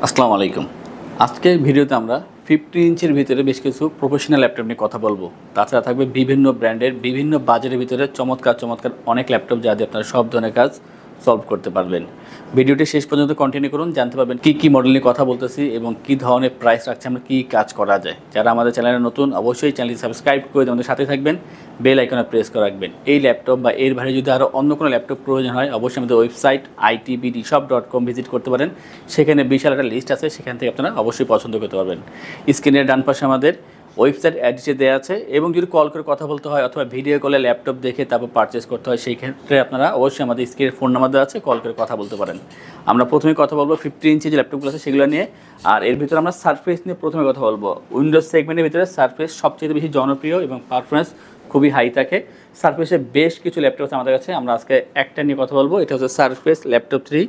আসসালামু আলাইকুম। আজকের ভিডিওতে আমরা 50 ইঞ্চির ভিতরে বেশ কিছু প্রফেশনাল ল্যাপটপ নিয়ে কথা বলবো। তাছাড়া থাকবে বিভিন্ন ব্র্যান্ডের বিভিন্ন বাজেটের ভিতরে চমৎকার অনেক ল্যাপটপ যা দিয়ে আপনারা সব ধরনের কাজ সলভ করতে পারবেন। ভিডিওটি শেষ পর্যন্ত কন্টিনিউ করুন, জানতে পারবেন কি মডেল নিয়ে কথা বলতেছি এবং কি ধরনের প্রাইস রাখছে, আমরা কি কাজ করা যায়। যারা আমাদের চ্যানেলে নতুন অবশ্যই চ্যানেলটি সাবস্ক্রাইব করে আমাদের সাথে থাকবেন, বেল আইকনে প্রেস করে রাখবেন। এই ল্যাপটপ বা এর বাইরে যদি আরও অন্য কোনো ল্যাপটপ প্রয়োজন হয় অবশ্যই আমাদের ওয়েবসাইট itbdshop.com ভিজিট করতে পারেন। সেখানে বিশাল একটা লিস্ট আছে, সেখান থেকে আপনারা অবশ্যই পছন্দ করতে পারবেন। স্ক্রিনের ডান পাশে আমাদের ওয়েবসাইট অ্যাড্রেসে দেওয়া আছে, এবং যদি কল করে কথা বলতে হয় অথবা ভিডিও কলে ল্যাপটপ দেখে তারপর পারচেস করতে হয়, সেই ক্ষেত্রে আপনারা অবশ্যই আমাদের স্ক্রিনের ফোন নাম্বার দেওয়া আছে, কল করে কথা বলতে পারেন। আমরা প্রথমে কথা বলবো 50 ইঞ্চি যে ল্যাপটপগুলো আছে সেগুলো নিয়ে, আর এর ভিতরে আমরা সারফেস নিয়ে প্রথমে কথা বলবো। উইন্ডোজ সেগমেন্টের ভিতরে সারফেস সবচেয়ে বেশি জনপ্রিয় এবং পারফরমেন্স খুবই হাই থাকে। সারফেসে বেশ কিছু ল্যাপটপ আছে আমাদের কাছে, আমরা আজকে একটা নিয়ে কথা বলবো। এটা হচ্ছে সারফেস ল্যাপটপ 3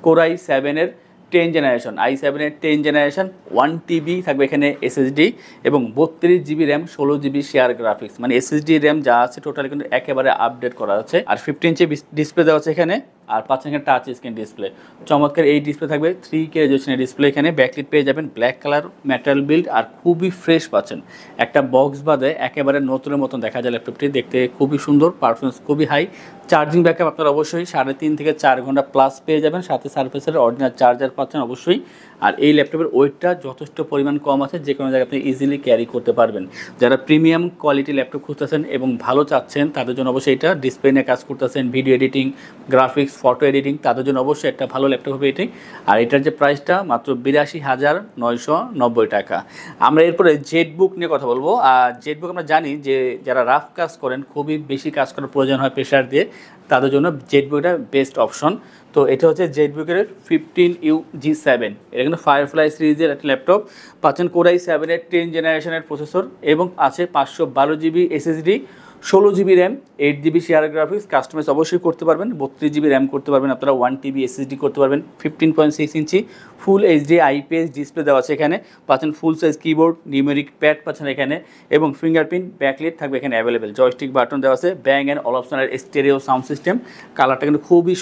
কোর i7-এর 10 জেনারেশন, i7-এর 10 জেনারেশন। 1 TB থাকবে এখানে এসএসডি এবং 32 GB RAM, 16 GB share graphics, মানে এসএসডি র্যাম যা আছে টোটালি কিন্তু একেবারে আপডেট করা আছে। আর 50 ইঞ্চি ডিসপ্লে দেওয়া আছে এখানে, আর পাচ্ছেন এখানে টাচ স্ক্রিন ডিসপ্লে। চমৎকার এই ডিসপ্লে থাকবে, 3K রেজোলিউশনের ডিসপ্লে। এখানে ব্যাকলিট পেয়ে যাবেন, ব্ল্যাক কালার ম্যাটেরিয়াল বিল্ড, আর খুবই ফ্রেশ পাচ্ছেন। একটা বক্স বাদে একেবারে নতুনের মতন দেখা যায় ল্যাপটপটি, দেখতে খুবই সুন্দর, পারফরমেন্স খুবই হাই। চার্জিং ব্যাকআপ আপনারা অবশ্যই 3.5 থেকে 4 ঘন্টা প্লাস পেয়ে যাবেন, সাথে সারফেসের অরিজিনাল চার্জার পাচ্ছেন অবশ্যই। আর এই ল্যাপটপের ওয়েটটা যথেষ্ট পরিমাণ কম আছে, যে কোনো জায়গায় আপনি ইজিলি ক্যারি করতে পারবেন। যারা প্রিমিয়াম কোয়ালিটি ল্যাপটপ খুঁজতেছেন এবং ভালো চাচ্ছেন তাদের জন্য অবশ্যই এটা, ডিসপ্লে নিয়ে কাজ করতেছেন, video editing, graphics, photo editing, তাদের জন্য অবশ্যই একটা ভালো ল্যাপটপ হবে এটি। আর এটার যে প্রাইসটা মাত্র 82,990 টাকা। আমরা এরপরে জেটবুক নিয়ে কথা বলবো। আর জেটবুক আমরা জানি যে যারা রাফ কাজ করেন, খুবই বেশি কাজ করার প্রয়োজন হয় প্রেশার দিয়ে, তাদের জন্য জেটবুকটা বেস্ট অপশন। তো এটা হচ্ছে জেটবুকের 15UG7, এটা কিন্তু ফায়ারফ্লাই সিরিজের একটা ল্যাপটপ। পাচ্ছেন কোর i7-এর 10 জেনারেশনের প্রসেসর এবং আছে 512 GB SSD, 16 GB RAM, 8 GB share graphics. Customise অবশ্যই করতে পারবেন, 32 GB র্যাম করতে পারবেন আপনারা, 1 TB এসএসডি করতে পারবেন। 15.6 inch full HD IPS display দেওয়া আছে এখানে। পাচ্ছেন ফুল সাইজ কিবোর্ড, নিউমেরিক প্যাড পাচ্ছেন এখানে, এবং ফিঙ্গারপ্রিন্ট ব্যাকলিট থাকবে এখানে অ্যাভেলেবেল। জয়স্টিক বাটন দেওয়া আছে, bang and all optional stereo sound system. কালারটা কিন্তু খুবই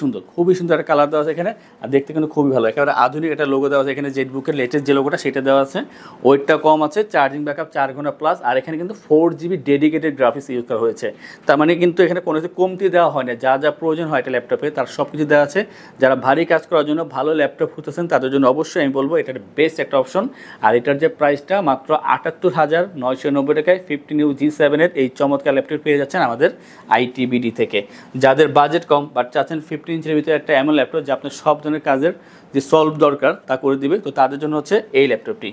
সুন্দর একটা কালার দেওয়া আছে এখানে, আর দেখতে কিন্তু খুবই ভালো, একেবারে আধুনিক একটা লোগো দেওয়া আছে এখানে। জেটবুকের লেটেস্ট যে লোগোটা সেটা দেওয়া আছে। ওয়েটটা কম আছে, চার্জিং ব্যাকআপ 4 ঘন্টা প্লাস, আর এখানে কিন্তু 4 GB ডেডিকেটেড গ্রাফিক্স ইউজ করা হয়েছে। তার মানে কিন্তু এখানে কোনো কিছু কমতি দেওয়া হয় না, যা যা প্রয়োজন হয় এটা ল্যাপটপে তার সব কিছু দেওয়া আছে। যারা ভারী কাজ করার জন্য ভালো ল্যাপটপ খুঁজতেছেন তাদের জন্য অবশ্যই আমি বলবো এটার বেস্ট একটা অপশন। আর এটার যে প্রাইসটা মাত্র 78,990 টাকায় 15UG7-এর এই চমৎকার ল্যাপটপ পেয়ে যাচ্ছেন আমাদের আইটিবিডি থেকে। যাদের বাজেট কম বাট চাচ্ছেন 50 ইঞ্চের ভিতরে একটা এমন ল্যাপটপ যা আপনার সব ধরনের কাজের যে সলভ দরকার তা করে দিবে, তো তাদের জন্য হচ্ছে এই ল্যাপটপটি।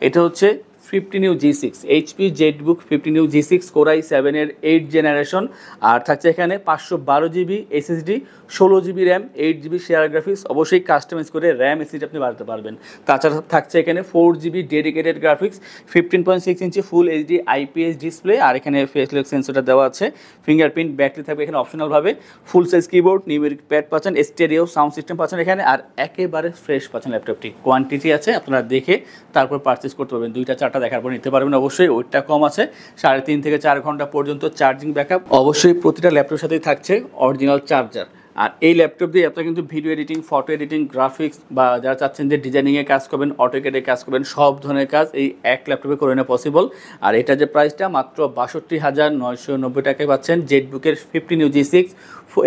এটা হচ্ছে 15UG6 HP Jetbook 15UG6 core i7-এর 8 জেনারেশন। আর থাকছে এখানে 512 GB SSD, 16 GB RAM, 8 GB share graphics. অবশ্যই কাস্টমাইজ করে র্যাম এসএসডি আপনি বাড়াতে পারবেন। তাছাড়া থাকছে এখানে 4 GB dedicated graphics, 15.6 inch full HD IPS display, আর এখানে ফেস লক সেন্সরটা দেওয়া আছে। ফিঙ্গারপ্রিন্ট ব্যাকলি থাকবে এখানে অপশনালভাবে। Full size keyboard, numeric pad পাচ্ছেন, স্টেরিও সাউন্ড সিস্টেম পাচ্ছেন এখানে, আর একেবারে ফ্রেশ পাচ্ছেন ল্যাপটপটি। কোয়ান্টিটি আছে, আপনারা দেখে তারপর পারচেস করতে পারবেন, 2-4টা দেখার পর নিতে পারবেন। অবশ্যই ওয়েটটা কম আছে, 3.5 থেকে 4 ঘন্টা পর্যন্ত চার্জিং ব্যাকআপ। অবশ্যই প্রতিটা ল্যাপটপের সাথেই থাকছে অরিজিনাল চার্জার। আর এই ল্যাপটপ দিয়ে আপনারা কিন্তু video editing, photo editing, graphics, বা যারা চাচ্ছেন যে ডিজাইনিংয়ে কাজ করবেন, অটোক্যাডে কাজ করবেন, সব ধরনের কাজ এই এক ল্যাপটপে করে নেওয়া পসিবল। আর এটা যে প্রাইসটা মাত্র 62,990 টাকায় পাচ্ছেন জেটবুকের 15UG6,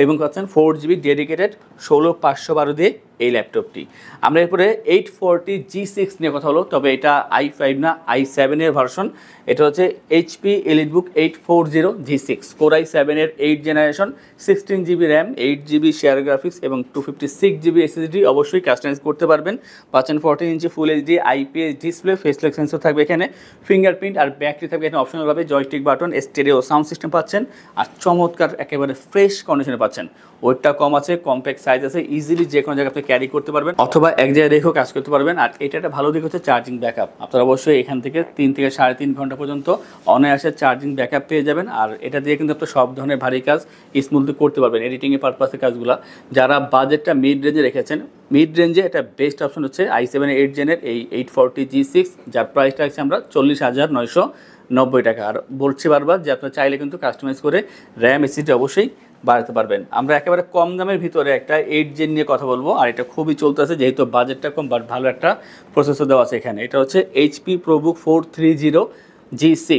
এবং পাচ্ছেন 4 GB ডেডিকেটেড 16,512 দিয়ে এই ল্যাপটপটি। আমরা এরপরে 840G6 নিয়ে কথা হলো, তবে এটা i5 না, i7-এর ভার্সন। এটা হচ্ছে এইচপি এলিটবুক 840G6 কোর i7-এর 8 generation, 16 GB RAM, 8 GB share graphics এবং 256 GB এসএসডি। অবশ্যই কাস্টমাইজ করতে পারবেন। পাচ্ছেন 14 inch full HD IPS display, face lock sensor থাকবে এখানে, ফিঙ্গারপ্রিন্ট আর ব্যাকলি থাকবে এখানে অপশনালভাবে। Joystick button, stereo sound system পাচ্ছেন, আর চমৎকার একেবারে ফ্রেশ কন্ডিশনে পাচ্ছেন। ওয়েটটা কম আছে, কম্প্যাক্ট সাইজ আছে, ইজিলি যে কোনো জায়গায় আপনি ক্যারি করতে পারবেন অথবা এক জায়গায় রেখেও কাজ করতে পারবেন। আর এটা একটা ভালো দিক হচ্ছে চার্জিং ব্যাকআপ। আপনারা অবশ্যই এখান থেকে 3 থেকে 3.5 ঘন্টা পর্যন্ত অনায়াসে চার্জিং ব্যাকআপ পেয়ে যাবেন। আর এটা দিয়ে কিন্তু আপনি সব ধরনের ভারী কাজ স্মুথলি করতে পারবেন, এডিটিংয়ের পারপাসের কাজগুলো। যারা বাজেটটা মিড রেঞ্জে রেখেছেন, মিড রেঞ্জে এটা বেস্ট অপশন হচ্ছে i7-এর 8 জেনের এই 840G6, যার প্রাইসটা আছে আমরা 40,990 টাকা। আর বলছি বারবার যে আপনারা চাইলে কিন্তু কাস্টমাইজ করে র্যাম এসএসডি অবশ্যই বাড়াতে পারবেন। আমরা একেবারে কম দামের ভিতরে একটা 8 জেন নিয়ে কথা বলবো, আর এটা খুবই চলতেছে যেহেতু বাজেটটা কম, বাট ভালো একটা প্রসেসর দেওয়া আছে এখানে। এটা হচ্ছে এইচপি প্রোবুক 430G6,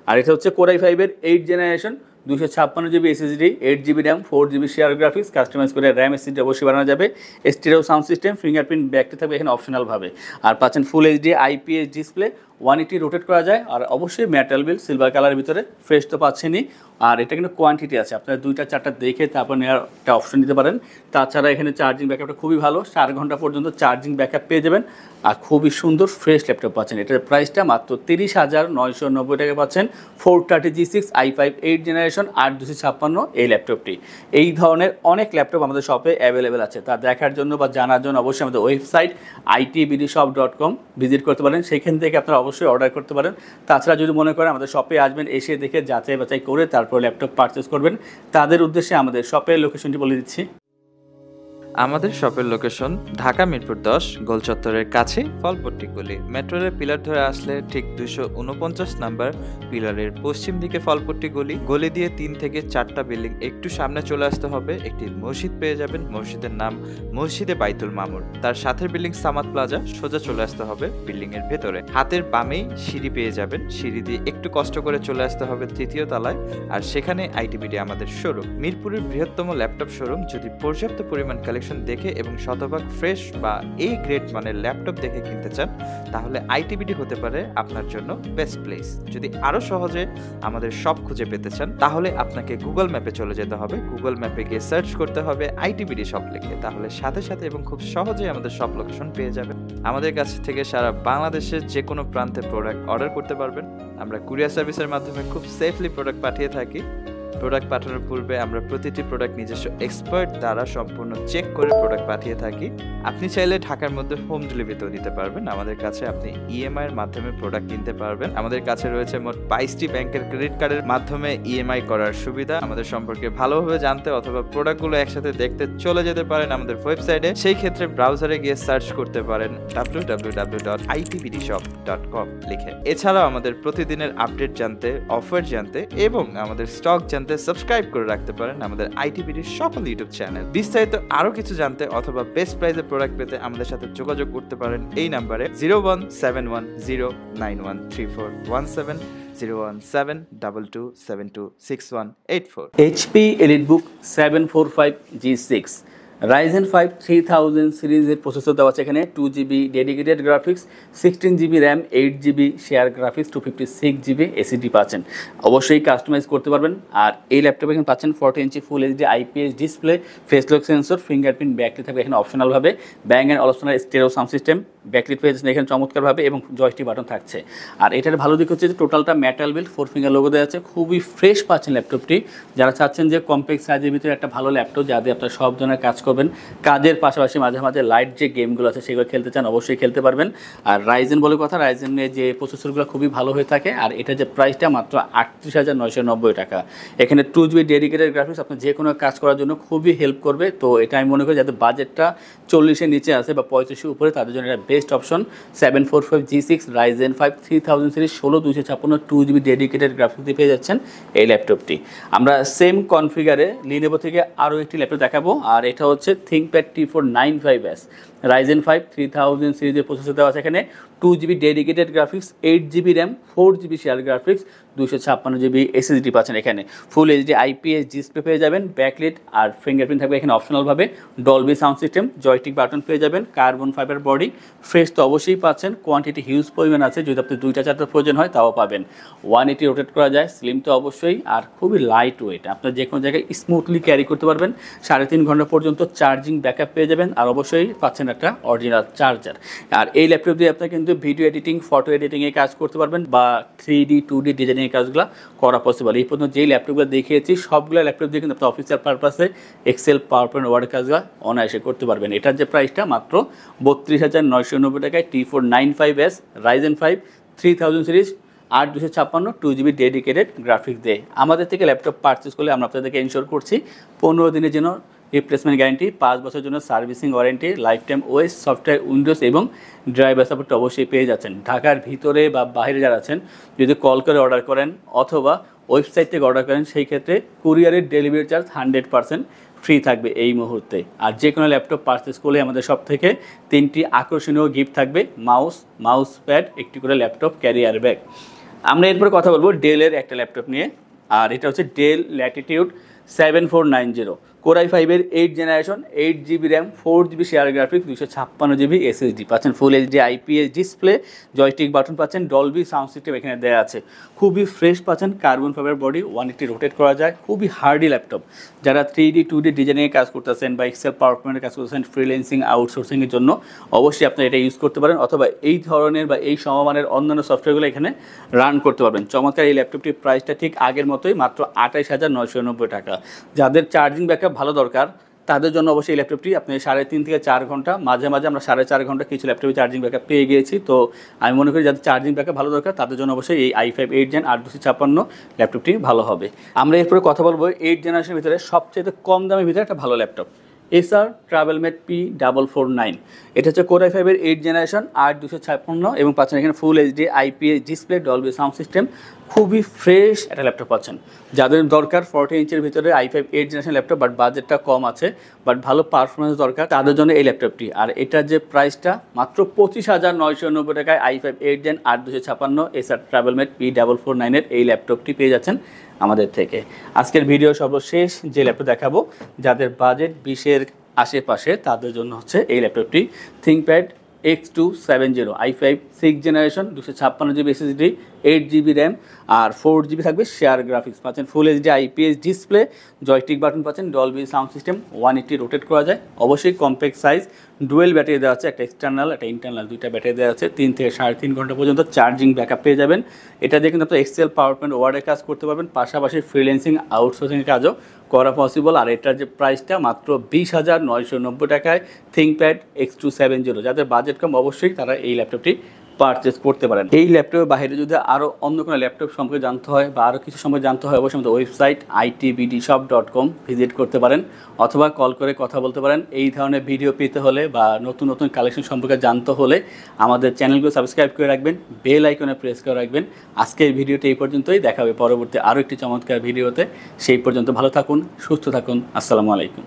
আর এটা হচ্ছে কোর i5-এর 8 generation, 256 GB SSD, 8 GB RAM, 4 GB share graphics, customise করে র্যাম এসএসডি অবশ্যই বানানো যাবে। Stereo sound system, fingerprint backlit থাকবে এখানে অপশনালভাবে, আর পাচ্ছেন full HD IPS display, 180 rotate করা যায়, আর অবশ্যই মেটাল বিল সিলভার কালারের ভিতরে, ফ্রেশ তো পাচ্ছেনই। আর এটা কিন্তু কোয়ান্টিটি আছে, আপনারা 2টা 4টা দেখে তারপর নেওয়ার একটা অপশন দিতে পারেন। তাছাড়া এখানে চার্জিং ব্যাকআপটা খুবই ভালো, 4 ঘন্টা পর্যন্ত চার্জিং ব্যাকআপ পেয়ে যাবেন, আর খুবই সুন্দর ফ্রেশ ল্যাপটপ পাচ্ছেন। এটার প্রাইসটা মাত্র 30,990 টাকা পাচ্ছেন। 430G6 i5 8 জেনারেশন 8256 এই ল্যাপটপটি। এই ধরনের অনেক ল্যাপটপ আমাদের শপে অ্যাভেলেবেল আছে, তা দেখার জন্য বা জানার জন্য অবশ্যই আমাদের ওয়েবসাইট itbdshop.com ভিজিট করতে পারেন, সেখান থেকে আপনারা অবশ্যই অর্ডার করতে পারেন। তাছাড়া যদি মনে করেন আমাদের শপে আসবেন, এসে দেখে যাচাই বাছাই করে তারপর ল্যাপটপ পারচেস করবেন, তাদের উদ্দেশ্যে আমাদের শপের লোকেশনটি বলে দিচ্ছি। আমাদের শপের লোকেশন ঢাকা মিরপুর 10 গোল চত্বরের কাছে ফলপট্টি গলি। মেট্রো রেল পিলার ধরে আসলে ঠিক 249 নাম্বার পিলারের পশ্চিম দিকে ফলপট্টি গলি। গলি দিয়ে 3 থেকে 4টা বিল্ডিং একটু সামনে চলে আসতে হবে, একটি মসজিদ পেয়ে যাবেন, মসজিদের নাম মসজিদে বাইতুল মামুর। তার সাথের বিল্ডিং সামাদ প্লাজা, সোজা চলে আসতে হবে বিল্ডিং এর ভেতরে। হাতের বামেই সিঁড়ি পেয়ে যাবেন, সিঁড়ি দিয়ে একটু কষ্ট করে চলে আসতে হবে 3য় তলায়, আর সেখানে আইটিবিডি আমাদের শোরুম। মিরপুরের বৃহত্তম ল্যাপটপ শোরুম। যদি পর্যাপ্ত পরিমাণ দেখে এবং শতভাগ ফ্রেশ বা এই গ্রেড মানের ল্যাপটপ দেখে কিনতে চান, তাহলে আইটিবিডি হতে পারে আপনার জন্য বেস্ট প্লেস। যদি আরো সহজে আমাদের শপ খুঁজে পেতে চান, তাহলে আপনাকে গুগল ম্যাপে চলে যেতে হবে। গুগল ম্যাপে গিয়ে সার্চ করতে হবে আইটিবিডি শপ লিখে, তাহলে সাথে সাথে এবং খুব সহজেই আমাদের শপ লোকেশন পেয়ে যাবেন। আমাদের কাছ থেকে সারা বাংলাদেশের যে কোনো প্রান্তে প্রোডাক্ট অর্ডার করতে পারবেন। আমরা কুরিয়ার সার্ভিসের মাধ্যমে খুব সেফলি প্রোডাক্ট পাঠিয়ে থাকি। প্রোডাক্ট পাঠানোর পূর্বে আমরা প্রতিটি প্রোডাক্ট নিজস্ব এক্সপার্ট দ্বারা সম্পূর্ণ চেক করে প্রোডাক্ট পাঠিয়ে থাকি। আপনি চাইলে ঢাকার মধ্যে হোম ডেলিভারিতেও দিতে পারবেন। আমাদের কাছে আপনি ইএমআই এর মাধ্যমে প্রোডাক্ট কিনতে পারবেন। আমাদের কাছে রয়েছে মোট 22টি ব্যাংকের ক্রেডিট কার্ডের মাধ্যমে ইএমআই করার সুবিধা। আমাদের সম্পর্কে ভালোভাবে জানতে অথবা প্রোডাক্টগুলো একসাথে দেখতে চলে যেতে পারেন আমাদের ওয়েবসাইটে। সেই ক্ষেত্রে ব্রাউজারে গিয়ে সার্চ করতে পারেন www.itbdshop.com লিখে। এছাড়াও আমাদের প্রতিদিনের আপডেট জানতে, অফার জানতে এবং আমাদের স্টক জানতে সাবস্ক্রাইব করে রাখতে পারেন আমাদের আইটিবিডির সকল ইউটিউব চ্যানেল। বিস্তারিত আরো কিছু জানতে অথবা বেস্ট প্রাইসে প্রোডাক্ট পেতে আমাদের সাথে যোগাযোগ করতে পারেন এই নাম্বারে 01710913417 01722726184। HP EliteBook 745G6 Ryzen 5 3000 সিরিজের প্রসেসর দেওয়া আছে এখানে। 2GB dedicated graphics, 16GB RAM, 8GB share graphics, 256GB SSD পাচ্ছেন। অবশ্যই কাস্টমাইজ করতে পারবেন। আর এই ল্যাপটপে এখানে পাচ্ছেন 40 inch full HD IPS display, face lock sensor, fingerprint backlit থাকবে এখানে অপশনালভাবে, ব্যাং অ্যান্ড অলপশনাল স্টেরিও সাউন্ড সিস্টেম, ব্যাকলিট পেয়ে যাচ্ছেন এখানে চমৎকারভাবে, এবং জয়স্টিক বাটন থাকছে। আর এটার ভালো দিক হচ্ছে যে টোটালটা মেটাল বিল্ড, 4 ফিঙ্গার লোগো দেওয়া আছে, খুবই ফ্রেশ পাচ্ছেন ল্যাপটপটি। যারা চাচ্ছেন যে কম্প্যাক্ট সাইজের ভিতরে একটা ভালো ল্যাপটপ যাতে আপনার সব ধরনের কাজ করবেন, কাজের পাশাপাশি মাঝে মাঝে লাইট যে গেমগুলো আছে সেগুলো খেলতে চান, অবশ্যই খেলতে পারবেন। আর রাইজেন বলে কথা, রাইজেনের যে প্রসেসরগুলো খুবই ভালো হয়ে থাকে। আর এটা যে প্রাইসটা মাত্র 38,990 টাকা। এখানে 2GB ডেডিকেটেড গ্রাফিক্স আপনার যে কোনো কাজ করার জন্য খুবই হেল্প করবে। তো এটা আমি মনে করি যাদের বাজেটটা 40-এর নিচে আছে বা 35-এর উপরে, তাদের জন্য এটা best option. 745G6 Ryzen 5 3000 series 16256 2GB dedicated graphics দিয়ে পেয়ে যাচ্ছেন এই ল্যাপটপটি। আমরা সেম কনফিগারে লিনোভো থেকে আরও একটি ল্যাপটপ দেখাবো, আর এটা হচ্ছে ThinkPad T4 95S Ryzen 5 3000 সিরিজের প্রসেসর দেওয়া আছে এখানে। 2GB dedicated graphics, 8GB RAM, 4GB share graphics, 256GB SSD পাচ্ছেন এখানে। ফুল এইচডি IPS ডিসপ্লে পেয়ে যাবেন, ব্যাকলিট আর ফিঙ্গারপ্রিন্ট থাকবে এখানে অপশনালভাবে, Dolby sound system, joystick button পেয়ে যাবেন, কার্বন ফাইবার বডি, ফ্রেশ তো অবশ্যই পাচ্ছেন। কোয়ান্টিটি হিউজ পরিমাণ আছে, যদি আপনি 2টা 4টা প্রয়োজন হয় তাও পাবেন। 180 রোটেট করা যায়, স্লিম তো অবশ্যই, আর খুবই লাইট ওয়েট, আপনার যে কোনো জায়গায় স্মুথলি ক্যারি করতে পারবেন। 3.5 ঘন্টা পর্যন্ত চার্জিং ব্যাকআপ পেয়ে যাবেন, আর অবশ্যই পাচ্ছেন একটা অরিজিনাল চার্জার। আর এই ল্যাপটপ দিয়ে আপনি কিন্তু ভিডিও এডিটিং, ফটো এডিটিংয়ে কাজ করতে পারবেন, বা 3D 2D ডিজাইনিংয়ের কাজগুলো করা পসিবল। এই পর্যন্ত যেই ল্যাপটপগুলো দেখিয়েছি সবগুলো ল্যাপটপ দিয়ে কিন্তু আপনি অফিসিয়াল পারপাসে এক্সেল, পাওয়ার পয়েন্ট, ওয়ার্ডের কাজগুলো অনায়াসে করতে পারবেন। এটার যে প্রাইসটা মাত্র 32,990 টাকায়, T4 95S Ryzen 5 3000 series 8256 2GB dedicated graphics দিয়ে আমাদের থেকে ল্যাপটপ পারচেস করলে আমরা আপনাদেরকে ইনশিওর করছি 15 দিনের জন্য রিপ্লেসমেন্ট গ্যারান্টি, 5 বছরের জন্য servicing warranty, life time OS, software, Windows এবং ড্রাইভার সাপোর্ট অবশ্যই পেয়ে যাচ্ছেন। ঢাকার ভিতরে বা বাইরে যারা আছেন যদি কল করে অর্ডার করেন অথবা ওয়েবসাইট থেকে অর্ডার করেন, সেই ক্ষেত্রে কুরিয়ারের ডেলিভারি চার্জ 100% ফ্রি থাকবে এই মুহূর্তে। আর যে কোনো ল্যাপটপ পারচেস করলে আমাদের সব থেকে 3টি আকর্ষণীয় গিফট থাকবে, মাউস প্যাড, একটি করে ল্যাপটপ ক্যারিয়ার ব্যাগ। আমরা এরপরে কথা বলবো ডেলের একটা ল্যাপটপ নিয়ে, আর এটা হচ্ছে del Latitude 7490 Core i5-এর 8 generation, 8GB RAM, 4GB share graphics, 256GB SSD পাচ্ছেন, full HD IPS display, joystick button পাচ্ছেন, ডলবি সাউন্ড সিস্টেম এখানে দেওয়া আছে, খুবই ফ্রেশ পাচ্ছেন, কার্বন ফাইবার বডি, 180 রোটেট করা যায়, খুবই হার্ডি ল্যাপটপ। যারা 3D 2D ডিজাইনের কাজ করতেছেন বা এক্সেল পাওয়ার পয়েন্টের কাজ করতেছেন ফ্রিল্যান্সিং আউটসোর্সিংয়ের জন্য অবশ্যই আপনারা এটা ইউজ করতে পারেন, অথবা এই ধরনের বা এই সমমানের অন্যান্য সফটওয়্যারগুলো এখানে রান করতে পারবেন। চমৎকার এই ল্যাপটপটির প্রাইসটা ঠিক আগের মতোই, মাত্র 28,990 টাকা। যাদের চার্জিং ব্যাকআপ ভালো দরকার তাদের জন্য অবশ্যই এই ল্যাপটপটি আপনি 3.5 থেকে 4 ঘন্টা, মাঝে মাঝে আমরা 4.5 ঘন্টা কিছু ল্যাপটপে চার্জিং ব্যাকআপ পেয়ে গিয়েছি। তো আমি মনে করি যাদের চার্জিং ব্যাকআপ ভালো দরকার তাদের জন্য অবশ্যই এই i5 8 Gen 8256 ল্যাপটপটি ভালো হবে। আমরা এরপরে কথা বলবো 8 জেনারেশনের ভিতরে সবচেয়ে কম দামের ভিতরে একটা ভালো ল্যাপটপ, Acer TravelMate P449। এটা হচ্ছে Core i5-এর 8 জেনারেশন, 8256 এবং পাচ্ছেন এখানে ফুল HD IPS display, Dolby sound system, খুবই ফ্রেশ একটা ল্যাপটপ পাচ্ছেন। যাদের দরকার 40 ইঞ্চের ভিতরে i5 8 জেনারেশন ল্যাপটপ বাট বাজেটটা কম আছে, বাট ভালো পারফরমেন্স দরকার, তাদের জন্য এই ল্যাপটপটি। আর এটার যে প্রাইসটা মাত্র 25,990 টাকায় i5 8 Gen 8256 Acer TravelMate P449-এর এই ল্যাপটপটি পেয়ে যাচ্ছেন আমাদের থেকে। আজকের ভিডিও সর্বশেষ যে ল্যাপটপ দেখাবো, যাদের বাজেট 20-এর আশেপাশে তাদের জন্য হচ্ছে এই ল্যাপটপটি, ThinkPad X270 i5 6 generation, 256GB SSD, 8GB RAM আর 4GB থাকবে শেয়ার গ্রাফিক্স পাচ্ছেন, full HD IPS display, joystick button পাচ্ছেন, ডলবি সাউন্ড সিস্টেম, 180 রোটেট করা যায়, অবশ্যই কম্প্যাক্ট সাইজ, ডুয়েল ব্যাটারি দেওয়া আছে, একটা এক্সটার্নাল একটা ইন্টারনাল, দুইটা ব্যাটারি দেওয়া আছে, 3 থেকে 3.5 ঘন্টা পর্যন্ত চার্জিং ব্যাকআপ পেয়ে যাবেন। এটা দিয়ে কিন্তু আপনি এক্সেল পাওয়ার পয়েন্ট ওয়ার্ডের কাজ করতে পারবেন, পাশাপাশি ফ্রিল্যান্সিং আউটসোর্সিংয়ের কাজও করা পসিবল। আর এটার যে প্রাইসটা মাত্র 20,990 টাকায় ThinkPad X270। যাদের বাজেট কম অবশ্যই তারা এই ল্যাপটপটি পারচেস করতে পারেন। এই ল্যাপটপের বাইরে যদি আরও অন্য কোনো ল্যাপটপ সম্পর্কে জানতে হয় বা আরও কিছু সম্পর্কে জানতে হয় অবশ্যই আমাদের ওয়েবসাইট itbdshop.com ভিজিট করতে পারেন, অথবা কল করে কথা বলতে পারেন। এই ধরনের ভিডিও পেতে হলে বা নতুন নতুন কালেকশন সম্পর্কে জানতে হলে আমাদের চ্যানেলগুলো সাবস্ক্রাইব করে রাখবেন, বেল আইকনে প্রেস করে রাখবেন। আজকের ভিডিওটি এই পর্যন্তই, দেখা হবে পরবর্তী আরও একটি চমৎকার ভিডিওতে। সেই পর্যন্ত ভালো থাকুন, সুস্থ থাকুন, আসসালামু আলাইকুম।